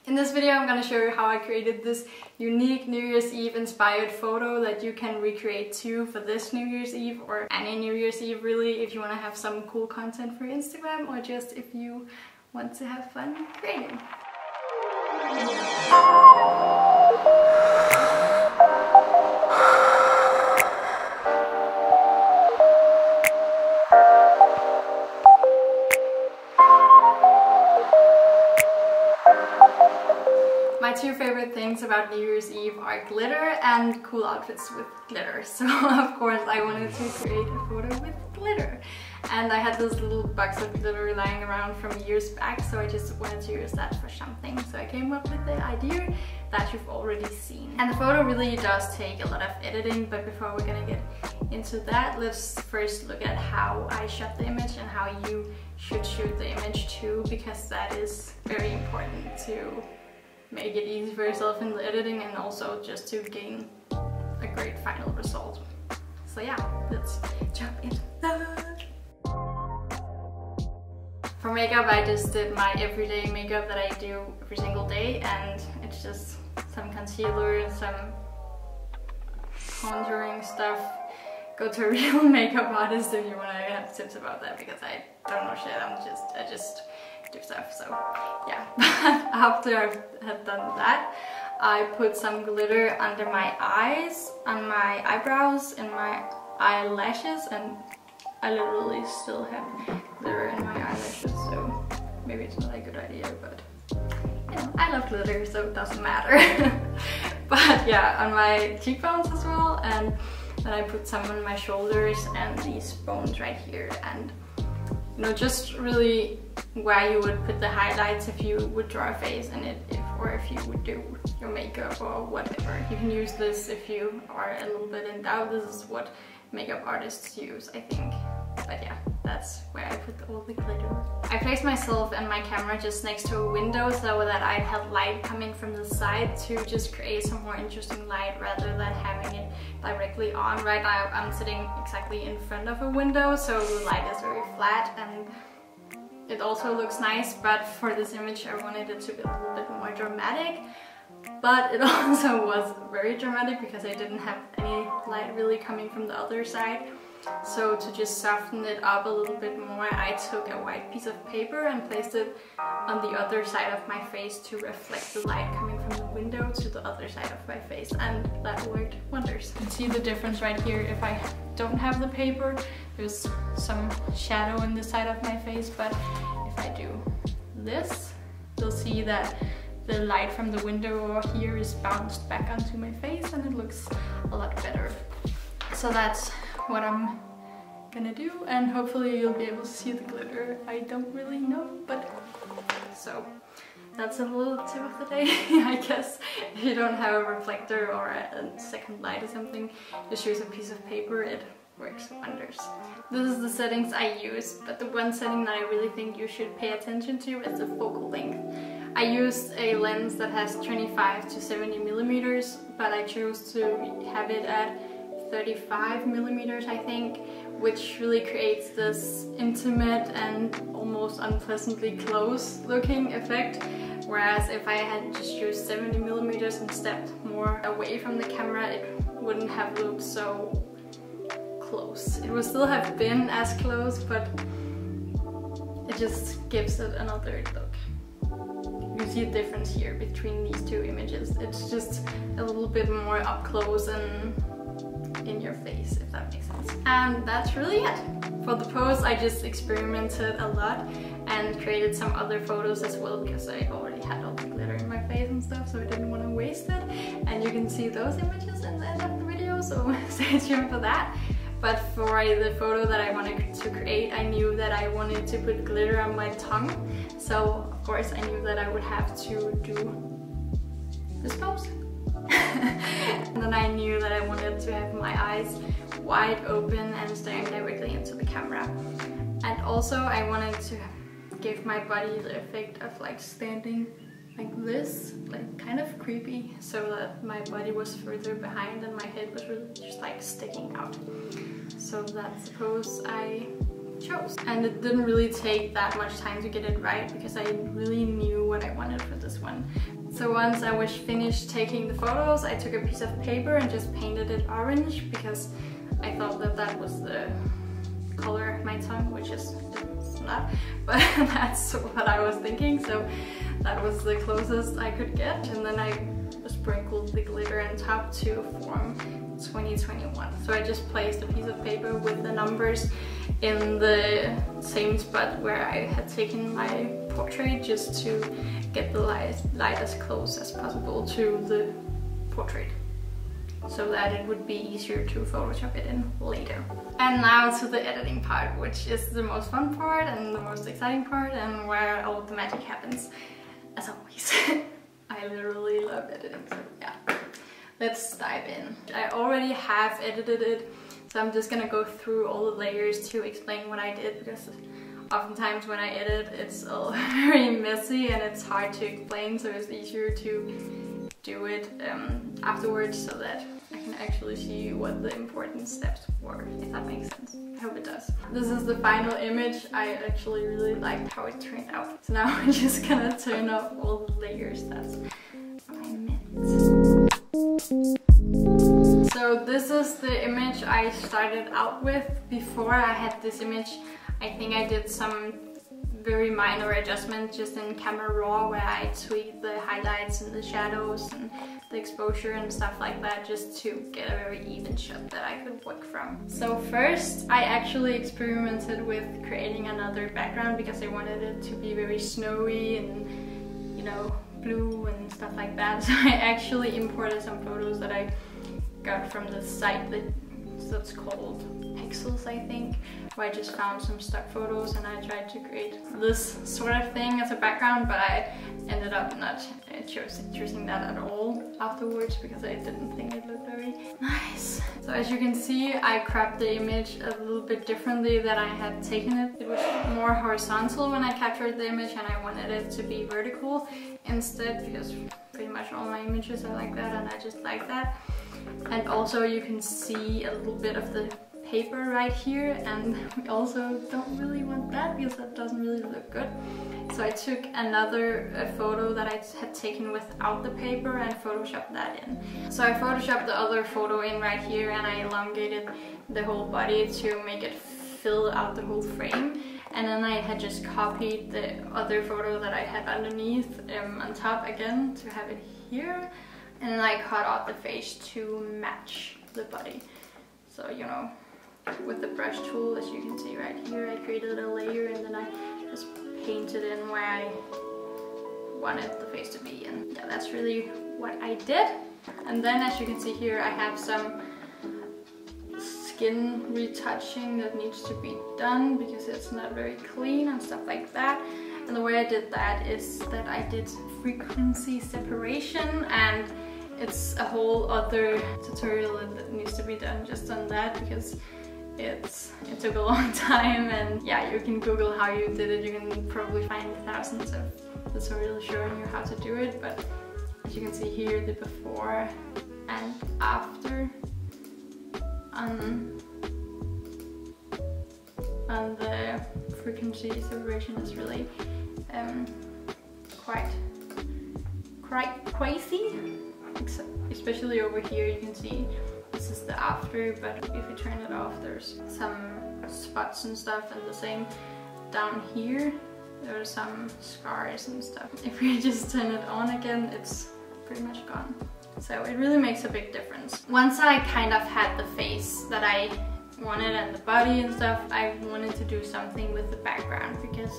In this video I'm gonna show you how I created this unique New Year's Eve inspired photo that you can recreate too for this New Year's Eve or any New Year's Eve really, if you want to have some cool content for Instagram or just if you want to have fun creating. My two favorite things about New Year's Eve are glitter and cool outfits with glitter. So of course I wanted to create a photo with glitter. And I had this little box of glitter lying around from years back, so I just wanted to use that for something. So I came up with the idea that you've already seen. And the photo really does take a lot of editing, but before we're gonna get into that, let's first look at how I shot the image and how you should shoot the image too, because that is very important to make it easy for yourself in the editing and also just to gain a great final result. So yeah, let's jump into that. For makeup, I just did my everyday makeup that I do every single day, and it's just some concealer, some contouring stuff. Go to a real makeup artist if you want to have tips about that, because I don't know shit. I just do stuff. So yeah. After I had done that, I put some glitter under my eyes, on my eyebrows, and my eyelashes, and I literally still have glitter in my eyelashes, so maybe it's not a good idea, but you know, I love glitter, so it doesn't matter. But yeah, on my cheekbones as well, and then I put some on my shoulders and these bones right here, and you know, just really where you would put the highlights if you would draw a face in it, or if you would do your makeup or whatever. You can use this if you are a little bit in doubt. This is what makeup artists use, I think. But yeah, that's where I put all the glitter. I placed myself and my camera just next to a window so that I had light coming from the side to just create some more interesting light rather than having it directly on. Right now I'm sitting exactly in front of a window, so the light is very flat and it also looks nice, but for this image I wanted it to be a little bit more dramatic. But it also was very dramatic because I didn't have any light really coming from the other side. So to just soften it up a little bit more, I took a white piece of paper and placed it on the other side of my face to reflect the light coming from the window to the other side of my face, and that worked wonders. You can see the difference right here. If I don't have the paper, there's some shadow in the side of my face, but if I do this, you'll see that the light from the window here is bounced back onto my face and it looks a lot better. So that's what I'm gonna do, and hopefully you'll be able to see the glitter. I don't really know, but so that's a little tip of the day. I guess if you don't have a reflector or a second light or something, just use a piece of paper. It works wonders. This is the settings I use, but the one setting that I really think you should pay attention to is the focal length. I used a lens that has 25 to 70 millimeters, but I chose to have it at 35 millimeters, I think, which really creates this intimate and almost unpleasantly close looking effect. Whereas if I had just used 70 millimeters and stepped more away from the camera, it wouldn't have looked so close. It would still have been as close, but it just gives it another look. You can see a difference here between these two images. It's just a little bit more up close and in your face, if that makes sense. And that's really it. For the pose, I just experimented a lot and created some other photos as well, because I already had all the glitter in my face and stuff, so I didn't want to waste it. And you can see those images in the end of the video, so stay tuned for that. But for the photo that I wanted to create, I knew that I wanted to put glitter on my tongue. So of course I knew that I would have to do this pose. And then I knew that I wanted to have my eyes wide open and staring directly into the camera. And also I wanted to give my body the effect of like standing like this, like kind of creepy, so that my body was further behind and my head was really just like sticking out. So that's the pose I chose. And it didn't really take that much time to get it right, because I really knew what I wanted for this one. So once I was finished taking the photos, I took a piece of paper and just painted it orange because I thought that that was the color of my tongue, which is it's not, but that's what I was thinking, so that was the closest I could get. And then I sprinkled the glitter on top to form 2021. So I just placed a piece of paper with the numbers in the same spot where I had taken my portrait, just to get the light as close as possible to the portrait, so that it would be easier to Photoshop it in later. And now to the editing part, which is the most fun part and the most exciting part, and where all the magic happens, as always. I literally love editing, so yeah. Let's dive in. I already have edited it, so I'm just gonna go through all the layers to explain what I did, because oftentimes when I edit it's all very messy and it's hard to explain, so it's easier to do it afterwards so that I can actually see what the important steps were, if that makes sense. I hope it does. This is the final image. I actually really liked how it turned out. So now I'm just gonna turn off all the layers. That's what I meant. So this is the image I started out with. Before I had this image, I think I did some very minor adjustments just in Camera Raw, where I tweaked the highlights and the shadows and the exposure and stuff like that, just to get a very even shot that I could work from. So first I actually experimented with creating another background because I wanted it to be very snowy and, you know, blue and stuff like that. So I actually imported some photos that I got from the site that's called Pixels, I think, where I just found some stock photos and I tried to create this sort of thing as a background, but I ended up not choosing that at all afterwards because I didn't think it looked very nice. So as you can see, I cropped the image a little bit differently than I had taken it. It was more horizontal when I captured the image, and I wanted it to be vertical instead, because pretty much all my images are like that and I just like that. And also you can see a little bit of the paper right here, and we also don't really want that because that doesn't really look good. So I took another photo that I had taken without the paper and photoshopped that in. So I photoshopped the other photo in right here, and I elongated the whole body to make it fill out the whole frame. And then I had just copied the other photo that I had underneath on top again to have it here. And then I cut out the face to match the body. So, you know, with the brush tool, as you can see right here, I created a layer and then I just painted in where I wanted the face to be. And yeah, that's really what I did. And then, as you can see here, I have some skin retouching that needs to be done because it's not very clean and stuff like that. And the way I did that is that I did frequency separation, and it's a whole other tutorial that needs to be done just on that because it took a long time. And yeah, you can Google how you did it. You can probably find thousands of tutorials showing you how to do it, but as you can see here, the before and after on the frequency separation is really quite crazy. Especially over here, you can see this is the after, but if you turn it off, there's some spots and stuff, and the same down here, there are some scars and stuff. If we just turn it on again, it's pretty much gone. So it really makes a big difference. Once I kind of had the face that I wanted and the body and stuff, I wanted to do something with the background because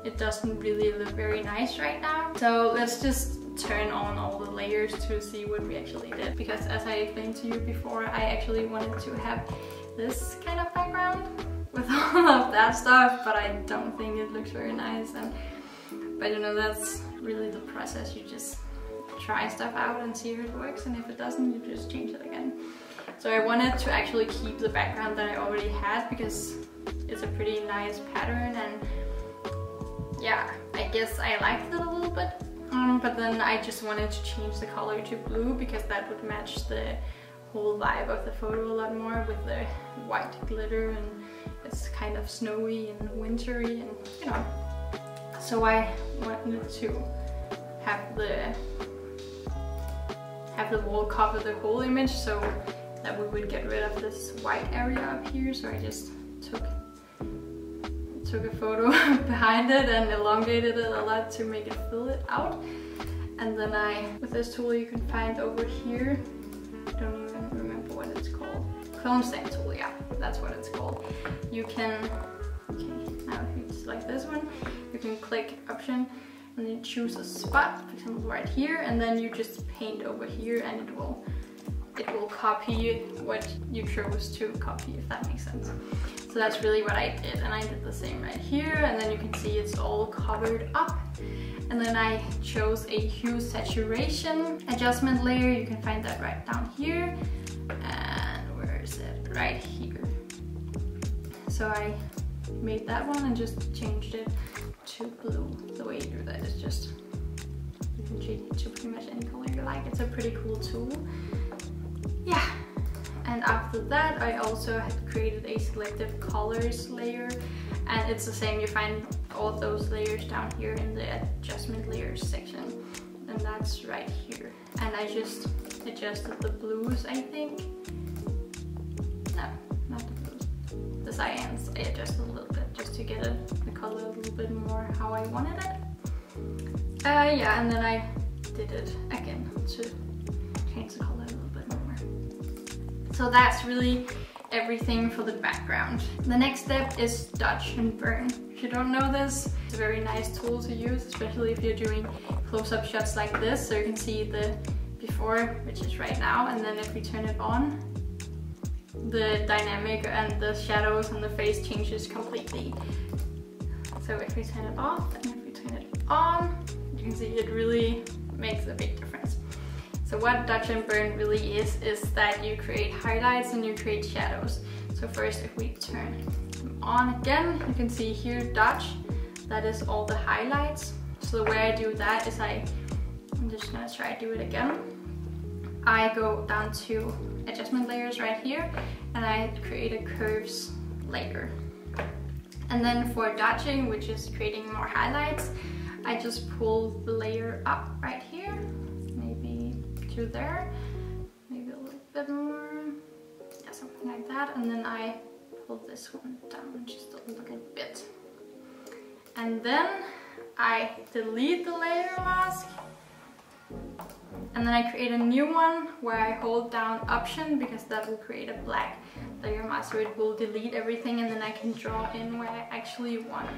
it doesn't really look very nice right now. So let's just turn on all the layers to see what we actually did, because as I explained to you before, I actually wanted to have this kind of background with all of that stuff, but I don't think it looks very nice. But you know, that's really the process. You just try stuff out and see if it works, and if it doesn't, you just change it again. So I wanted to actually keep the background that I already had because it's a pretty nice pattern, and yeah, I guess I liked it a little bit. But then I just wanted to change the color to blue because that would match the whole vibe of the photo a lot more with the white glitter, and it's kind of snowy and wintry, and you know. So I wanted to have the wall cover the whole image, so that we would get rid of this white area up here. So I just took a photo behind it and elongated it a lot to make it fill it out. And then with this tool you can find over here, I don't even remember what it's called. Clone stamp tool, yeah, that's what it's called. You can, now if you select this one, you can click option and then choose a spot, for example right here, and then you just paint over here and it will copy what you chose to copy, if that makes sense. So that's really what I did, and I did the same right here, and then you can see it's all covered up. And then I chose a hue saturation adjustment layer. You can find that right down here. And where is it? Right here. So I made that one and just changed it to blue. The way you do that is just, you can change it to pretty much any color you like. It's a pretty cool tool. Yeah. And after that, I also had created a Selective Colors layer, and it's the same. You find all of those layers down here in the adjustment layers section, and that's right here. And I just adjusted the blues, I think. No, not the blues. The cyans I adjusted a little bit just to get the color a little bit more how I wanted it. Yeah, and then I did it again to change the color a little bit more. So that's really everything for the background. The next step is dodge and burn. If you don't know this, it's a very nice tool to use, especially if you're doing close-up shots like this, so you can see the before, which is right now, and then if we turn it on, the dynamic and the shadows on the face changes completely. So if we turn it off and if we turn it on, you can see it really makes a big difference. So what dodge and burn really is that you create highlights and you create shadows. So first, if we turn them on again, you can see here dodge, that is all the highlights. So the way I do that is I'm just gonna try to do it again. I go down to adjustment layers right here and I create a curves layer. And then for dodging, which is creating more highlights, I just pull the layer up right here, maybe to there, maybe a little bit more, yeah, something like that. And then I pull this one down just a little bit. And then I delete the layer mask. And then I create a new one where I hold down option, because that will create a black layer mask, so it will delete everything, and then I can draw in where I actually want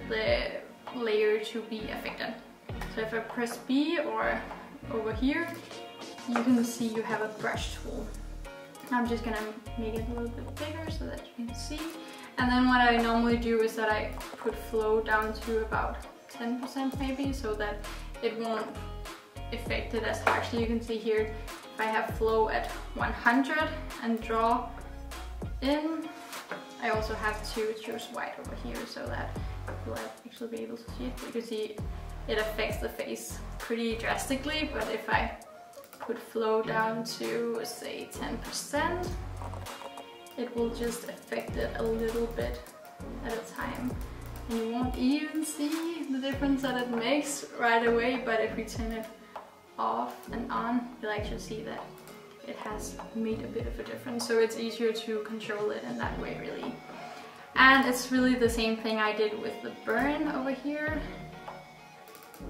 the layer to be affected. So if I press B or over here, you can see you have a brush tool. I'm just gonna make it a little bit bigger so that you can see. And then what I normally do is that I put flow down to about 10% maybe, so that it won't affect it as harshly. You can see here, if I have flow at 100 and draw in, I also have to choose white over here so that you'll actually be able to see it. You can see it affects the face pretty drastically, but if I put flow down to say 10%, it will just affect it a little bit at a time. And you won't even see the difference that it makes right away, but if we turn it off and on, you'll actually see that it has made a bit of a difference. So it's easier to control it in that way, really. And it's really the same thing I did with the burn over here.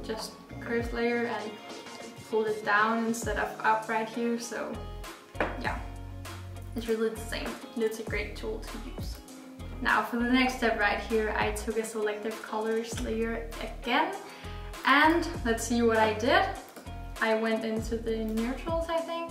Just curve layer and pull it down instead of up right here. So yeah, it's really the same. It's a great tool to use. Now for the next step right here, I took a Selective Colors layer again, and let's see what I did. I went into the neutrals, I think,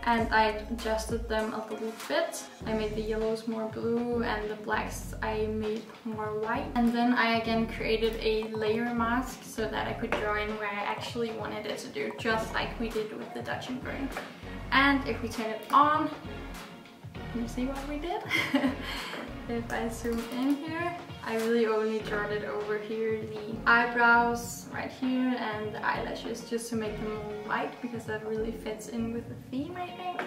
and I adjusted them a little bit. I made the yellows more blue and the blacks I made more white. And then I again created a layer mask so that I could draw in where I actually wanted it to do, just like we did with the dodge and burn. And if we turn it on, can you see what we did? If I zoom in here, I really only drawn it over here, the eyebrows right here and the eyelashes, just to make them more white, because that really fits in with the theme, I think.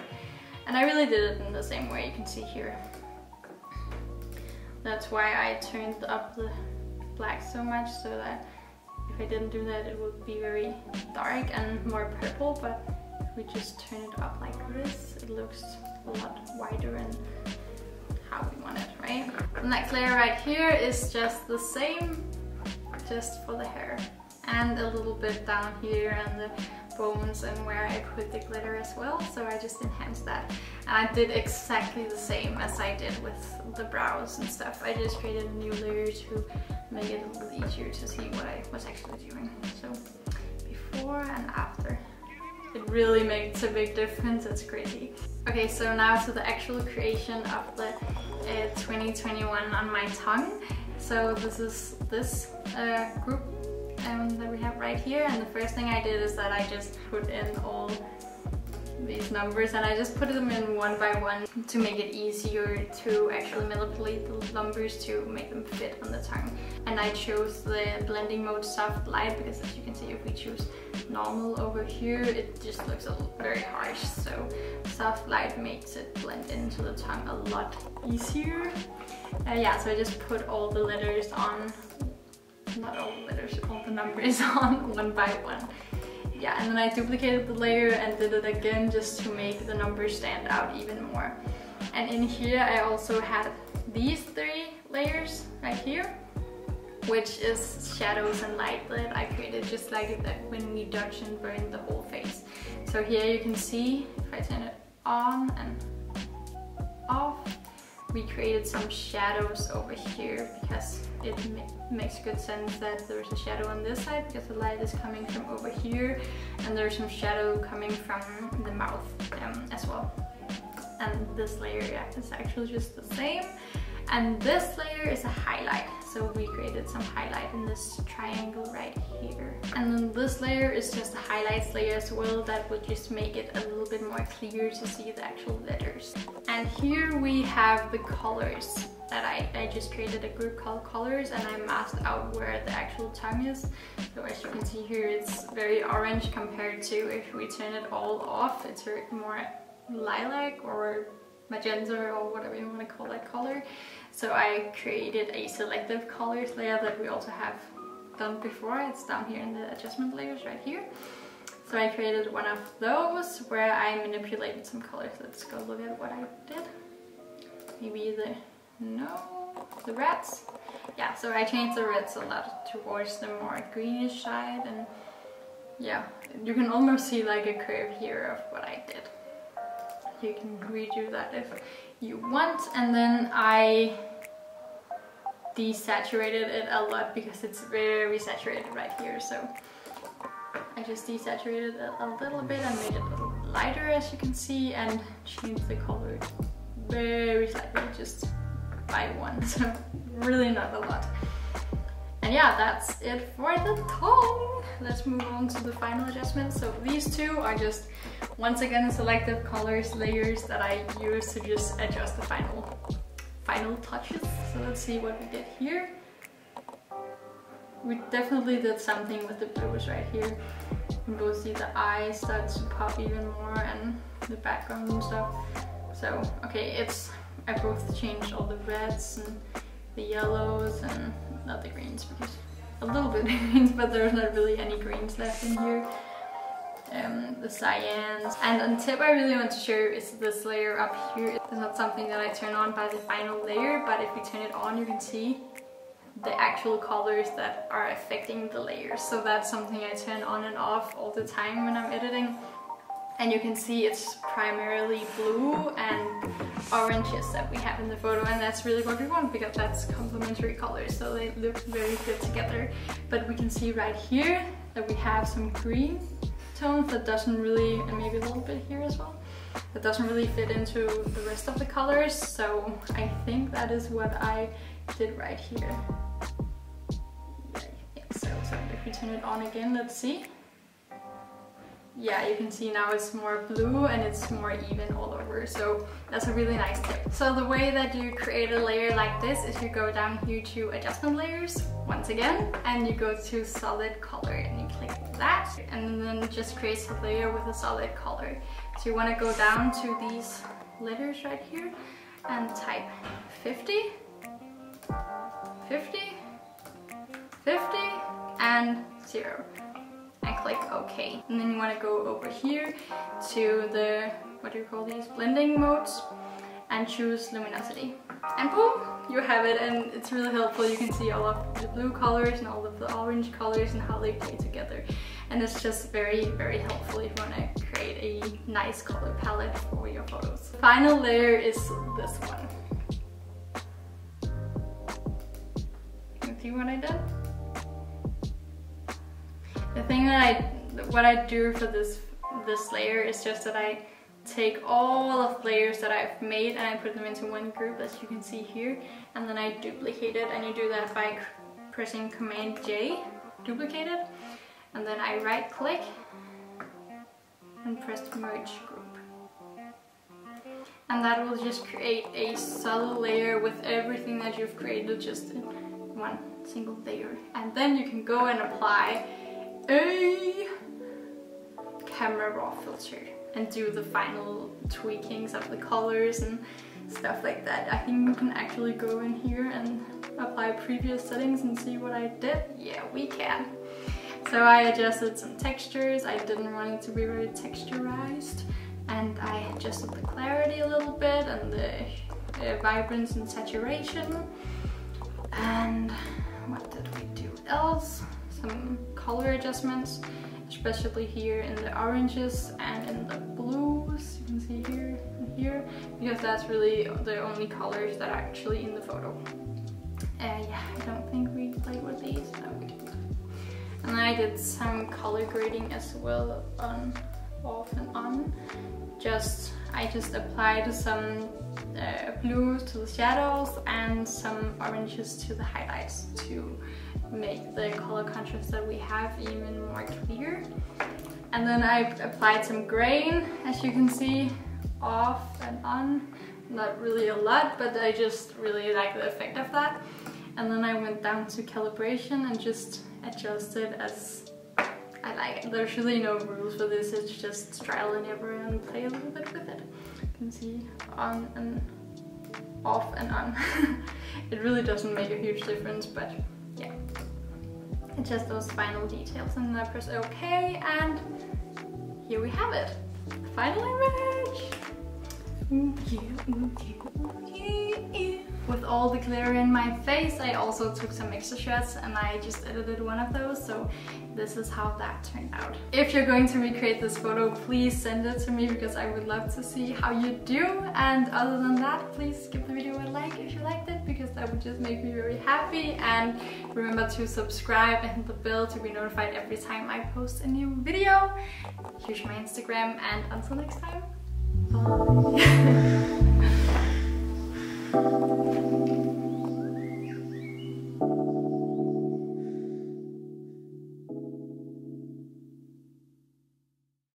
And I really did it in the same way you can see here. That's why I turned up the black so much, so that if I didn't do that, it would be very dark and more purple, but if we just turn it up like this, it looks a lot wider and how we want it, right? The next layer right here is just the same, just for the hair, and a little bit down here and the bones and where I put the glitter as well, so I just enhanced that. And I did exactly the same as I did with the brows and stuff. I just created a new layer to make it a little easier to see what I was actually doing. So before and after. It really makes a big difference, it's crazy. Okay, so now to the actual creation of the 2021 on my tongue. So this is this group that we have right here, and the first thing I did is that I just put in all these numbers, and I just put them in one by one to make it easier to actually manipulate the numbers to make them fit on the tongue. And I chose the blending mode soft light because, as you can see, if we choose normal over here, it just looks very harsh. So soft light makes it blend into the tongue a lot easier. Yeah, so I just put all the letters on, not all the letters, all the numbers on one by one. Yeah, and then I duplicated the layer and did it again just to make the numbers stand out even more. And in here I also had these 3 layers right here, which is shadows and light that I created just like that when we dodge and burn the whole face. So here you can see, if I turn it on and off, we created some shadows over here because it makes good sense that there's a shadow on this side because the light is coming from over here, and there's some shadow coming from the mouth as well. And this layer, yeah, is actually just the same. And this layer is a highlight, so we created some highlight in this triangle right here. And then this layer is just a highlights layer as well that would just make it a little bit more clear to see the actual letters. And here we have the colors that I just created a group called colors, and I masked out where the actual tongue is. So as you can see here, it's very orange compared to if we turn it all off, it's more lilac or magenta or whatever you want to call that color. So I created a selective colors layer that we also have done before. It's down here in the adjustment layers right here. So I created one of those where I manipulated some colors. Let's go look at what I did. Maybe the reds. Yeah, so I changed the reds a lot towards the more greenish side, and yeah, you can almost see like a curve here of what I did. You can redo that if you want. And then I desaturated it a lot because it's very saturated right here. So I just desaturated it a little bit and made it a little lighter, as you can see, and changed the color very slightly, just by 1. So really not a lot. And yeah, that's it for the tongue. Let's move on to the final adjustments. So these 2 are just, once again, selective colors layers that I use to just adjust the final touches. So let's see what we did here. We definitely did something with the blues right here. You can both see the eyes start to pop even more and the background and stuff. So, okay, I both changed all the reds and the yellows and not the greens, because a little bit of greens, but there's not really any greens left in here. The cyans. And a tip I really want to share is this layer up here. It's not something that I turn on by the final layer, but if you turn it on, you can see the actual colors that are affecting the layers. So that's something I turn on and off all the time when I'm editing. And you can see it's primarily blue and oranges that we have in the photo, and that's really what we want because that's complementary colors, so they look very good together. But we can see right here that we have some green tones that doesn't really, and maybe a little bit here as well, that doesn't really fit into the rest of the colors. So I think that is what I did right here. Yeah, so if we turn it on again, let's see. Yeah, you can see now it's more blue and it's more even all over, so that's a really nice tip. So the way that you create a layer like this is you go down here to adjustment layers once again, and you go to solid color and you click that, and then it just creates a layer with a solid color. So you want to go down to these letters right here and type 50, 50, 50, and 0. And click OK. And then you want to go over here to the, what do you call these, blending modes, and choose luminosity. And boom, you have it, and it's really helpful. You can see all of the blue colors and all of the orange colors and how they play together. And it's just very, very helpful if you want to create a nice color palette for your photos. The final layer is this one. You can see what I did? The thing that what I do for this layer is just that I take all of the layers that I've made and I put them into one group, as you can see here, and then I duplicate it, and you do that by pressing Command J, duplicate it, and then I right click and press merge group. And that will just create a solid layer with everything that you've created just in one single layer. And then you can go and apply a camera raw filter and do the final tweakings of the colors and stuff like that. I think you can actually go in here and apply previous settings and see what I did. Yeah, we can. So I adjusted some textures. I didn't want it to be very texturized, and I adjusted the clarity a little bit and the vibrance and saturation. And what did we do else? Some color adjustments, especially here in the oranges and in the blues. You can see here and here, because that's really the only colors that are actually in the photo. Yeah, I don't think we played with these. No, we didn't. And then I did some color grading as well, on, off and on. I just applied some blues to the shadows and some oranges to the highlights to make the color contrast that we have even more clear. And then I applied some grain, as you can see, off and on. Not really a lot, but I just really like the effect of that. And then I went down to calibration and just adjusted as I like it. There's really no rules for this, it's just trial and error and play a little bit with it. You can see on and off and on. It really doesn't make a huge difference, but yeah. It's just those final details. And then I press OK, and here we have it. Final image! Ooh, yeah, ooh, yeah, ooh, yeah. With all the glitter in my face, I also took some extra shots and I just edited one of those, so this is how that turned out. If you're going to recreate this photo, please send it to me, because I would love to see how you do. And other than that, please give the video a like if you liked it, because that would just make me very happy. And remember to subscribe and hit the bell to be notified every time I post a new video. Here's my Instagram, and until next time, bye!